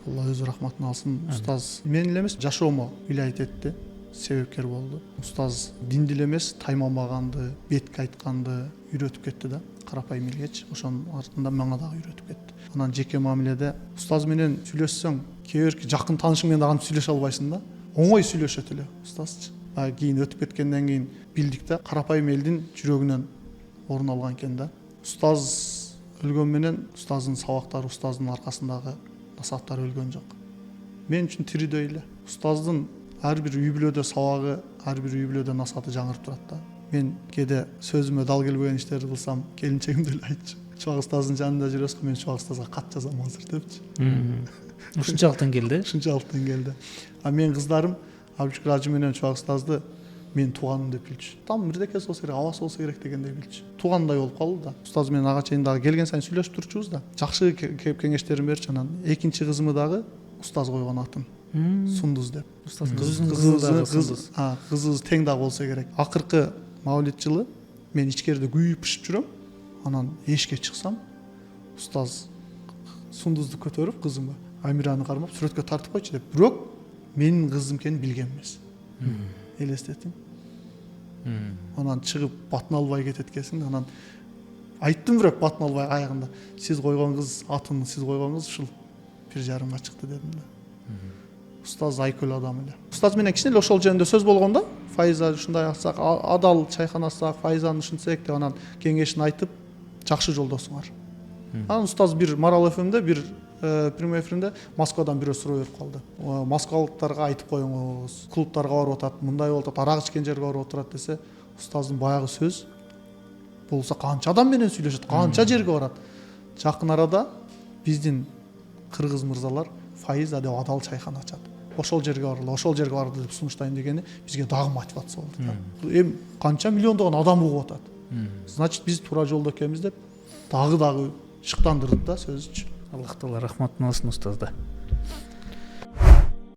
Алла өзі рахматын алсын. Устаз мен эле эмес, жашоомо вилаят этти, себепкер болду. Устаз динди эле эмес, тайманбаганды, бетке айтканды үйрөтүп кетти да. Карапайым элгеч, ошонун артында мага дагы үйрөтүп кетти. Анан жеке мамиледе устаз менен сүйлөшсөң, кээ бир жакын таанышың менен дагы сүйлөшө албайсың да. Оңой сүйлөшөт эле устазчы. Кийин өтүп кеткенден кийин билдик да, карапайым элдин жүрөгүнөн орун алган экен да. Устаз өлгөн менен устаздын сабактары, устаздын аркасындагы насааттар өлгөн жок. Мен үчүн тиридей эле. Устаздын ар бир үй бүлөдө сабагы, ар бир үй бүлөдө насааты жаңырып турат да. Мен кээде сөзүмө дал келбеген иштерди кылсам, келинчегимде эле айтчу. Чубак устаздын жанында жүрөсүз, мен Чубак устазга кат жазам азыр депчи. Ушунчалыктан келди. Ушунчалыктан келди. Мен кыздарым Абдушкур ажы менен Чубак устазды мен тууганым деп билчү. Там мирдекеси болсо керек, абасы болсо керек дегендей билчү. Туугандай болуп калды да. Устаз менен ага чейин дагы келген сайын сүйлөшүп турчубуз да. Жакшы кеңештерин берчү. Анан экинчи кызымы дагы устаз койгон атын. Сундуз деп. Устаздын Кызыбыз тең дагы болсо керек. Акыркы Мавлид жылы мен ичкерide күйүп пышып жүрөм. Анан эшикке чыксам, устаз Сундузду көтөрүп кызымы Амираны кармап сүрөткө тартып койчу деп. Бирок менин кызым экенин билген эмес. Элестетим. Анан чыгып батын албай кетет экенсиң. Анан айттым, бирок батын албай аягында. Сиз койгон кыз, атын сиз койгон кыз ушул 1,5 чыкты дедим да. Устаз айкөл адам эле. Устаз менен кичине эле ошол жөнүндө сөз болгон да. Файза ушундай аксак, адал чайханасак, Файзаны ушинтсек деп анан кеңешин айтып, жакшы жолдосуңар. Анан устаз бир Марал ФМде, бир прямой эфиринде Москвадан бирөө суроо берип калды. Москвалыктарга айтып коюңуз, клубтарга барып атат, мындай болуп атат, арак ичкен жерге барып отурат десе, устаздын баягы сөз болсо канча адам менен сүйлөшөт, канча жерге барат. Жакын арада биздин кыргыз мырзалар Файза деп адал чайхана ачат. Ошол жерге баралы деп сунуштайын дегени бизге дагы мотивация болду. Эми канча миллиондогон адам угуп атат. Значит, биз туура жолдо экенбиз деп дагы шыктандырды да сөзүчү. Аллах таала рахматын алсын устазда.